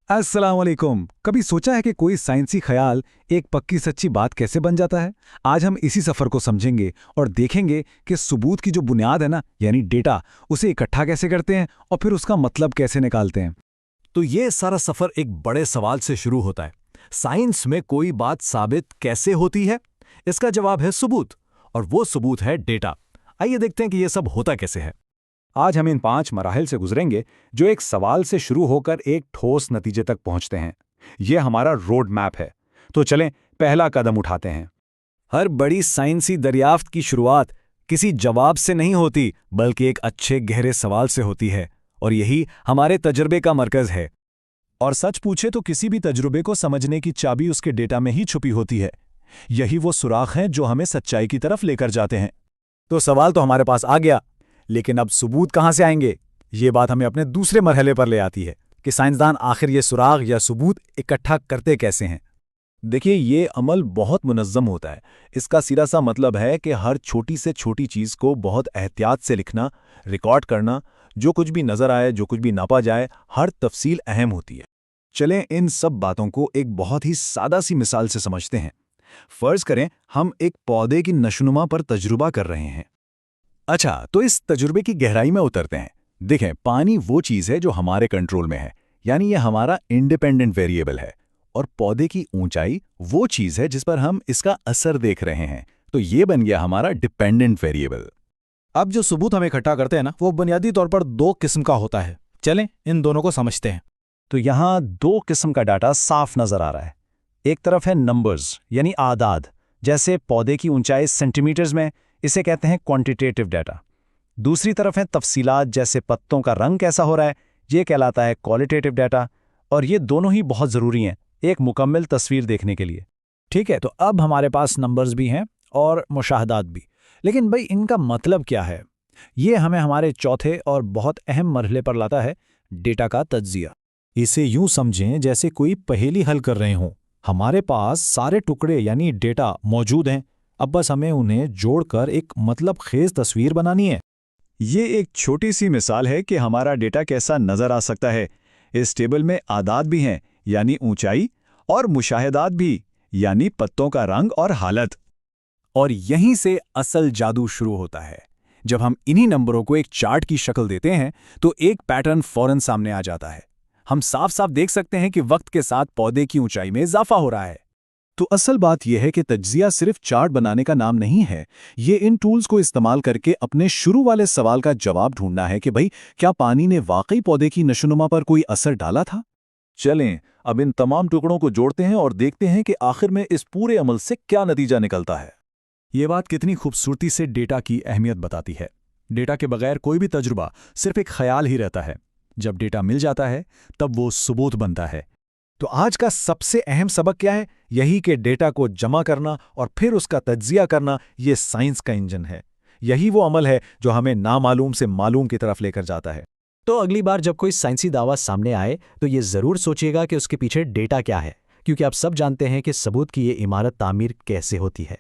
अस्सलाम वालेकुम। कभी सोचा है कि कोई साइंसी ख्याल एक पक्की सच्ची बात कैसे बन जाता है? आज हम इसी सफर को समझेंगे और देखेंगे कि सबूत की जो बुनियाद है ना, यानी डेटा, उसे इकट्ठा कैसे करते हैं और फिर उसका मतलब कैसे निकालते हैं। तो ये सारा सफर एक बड़े सवाल से शुरू होता है। साइंस में कोई बात साबित कैसे होती है? इसका जवाब है सबूत, और वो सबूत है डेटा। आइए देखते हैं कि ये सब होता कैसे है। आज हम इन 5 मराहिल से गुजरेंगे जो एक सवाल से शुरू होकर एक ठोस नतीजे तक पहुंचते हैं। ये हमारा रोड मैप है। तो चलें पहला कदम उठाते हैं। हर बड़ी साइंसी दरियाफ्त की शुरुआत किसी जवाब से नहीं होती, बल्कि एक अच्छे गहरे सवाल से होती है, और यही हमारे तजुर्बे का मरकज है। और सच पूछे तो किसी भी तजुर्बे को समझने की चाबी उसके डेटा में ही छुपी होती है। यही वो सुराख हैं जो हमें सच्चाई की तरफ लेकर जाते हैं। तो सवाल तो हमारे पास आ गया, लेकिन अब सबूत कहाँ से आएंगे? ये बात हमें अपने दूसरे मरहले पर ले आती है कि साइंसदान आखिर ये सुराग या सबूत इकट्ठा करते कैसे हैं। देखिए, ये अमल बहुत मुनज़्ज़म होता है। इसका सीधा सा मतलब है कि हर छोटी से छोटी चीज़ को बहुत एहतियात से लिखना, रिकॉर्ड करना। जो कुछ भी नज़र आए, जो कुछ भी नापा जाए, हर तफसील अहम होती है। चलें इन सब बातों को एक बहुत ही सादा सी मिसाल से समझते हैं। फ़र्ज़ करें हम एक पौधे की नशोनुमा पर तजुर्बा कर रहे हैं। अच्छा, तो इस तजुर्बे की गहराई में उतरते हैं। देखें, पानी वो चीज़ है जो हमारे कंट्रोल में है, यानी ये हमारा इंडिपेंडेंट वेरिएबल है। और पौधे की ऊंचाई वो चीज़ है जिस पर हम इसका असर देख रहे हैं, तो ये बन गया हमारा डिपेंडेंट वेरिएबल। अब जो सबूत हम इकट्ठा करते हैं ना, वो बुनियादी तौर पर 2 किस्म का होता है। चलें इन दोनों को समझते हैं। तो यहाँ 2 किस्म का डाटा साफ नज़र आ रहा है। एक तरफ है नंबर्स, यानी आदाद, जैसे पौधे की ऊंचाई सेंटीमीटर्स में, इसे कहते हैं क्वांटिटेटिव डाटा। दूसरी तरफ है तफसीलात, जैसे पत्तों का रंग कैसा हो रहा है, ये कहलाता है क्वालिटेटिव डाटा। और ये दोनों ही बहुत ज़रूरी हैं एक मुकम्मल तस्वीर देखने के लिए। ठीक है, तो अब हमारे पास नंबर्स भी हैं और मुशाहदात भी। लेकिन भाई, इनका मतलब क्या है? ये हमें हमारे चौथे और बहुत अहम मरहले पर लाता है, डेटा का तज्जिया। इसे यूं समझें जैसे कोई पहेली हल कर रहे हों। हमारे पास सारे टुकड़े यानी डेटा मौजूद हैं, अब बस हमें उन्हें जोड़कर एक मतलब खेज तस्वीर बनानी है। ये एक छोटी सी मिसाल है कि हमारा डेटा कैसा नज़र आ सकता है। इस टेबल में आदाद भी हैं, यानी ऊंचाई, और मुशाहिदात भी, यानी पत्तों का रंग और हालत। और यहीं से असल जादू शुरू होता है। जब हम इन्हीं नंबरों को एक चार्ट की शक्ल देते हैं, तो एक पैटर्न फौरन सामने आ जाता है। हम साफ साफ देख सकते हैं कि वक्त के साथ पौधे की ऊंचाई में इजाफा हो रहा है। तो असल बात यह है कि तज्जिया सिर्फ चार्ट बनाने का नाम नहीं है। ये इन टूल्स को इस्तेमाल करके अपने शुरू वाले सवाल का जवाब ढूंढना है कि भाई, क्या पानी ने वाकई पौधे की नशोनुमा पर कोई असर डाला था? चलें अब इन तमाम टुकड़ों को जोड़ते हैं और देखते हैं कि आखिर में इस पूरे अमल से क्या नतीजा निकलता है। ये बात कितनी खूबसूरती से डेटा की अहमियत बताती है। डेटा के बगैर कोई भी तजुर्बा सिर्फ एक ख्याल ही रहता है। जब डेटा मिल जाता है, तब वो सबूत बनता है। तो आज का सबसे अहम सबक क्या है? यही कि डेटा को जमा करना और फिर उसका तज्जिया करना, ये साइंस का इंजन है। यही वो अमल है जो हमें नामालूम से मालूम की तरफ लेकर जाता है। तो अगली बार जब कोई साइंसी दावा सामने आए, तो ये ज़रूर सोचिएगा कि उसके पीछे डेटा क्या है, क्योंकि आप सब जानते हैं कि सबूत की ये इमारत तामीर कैसे होती है।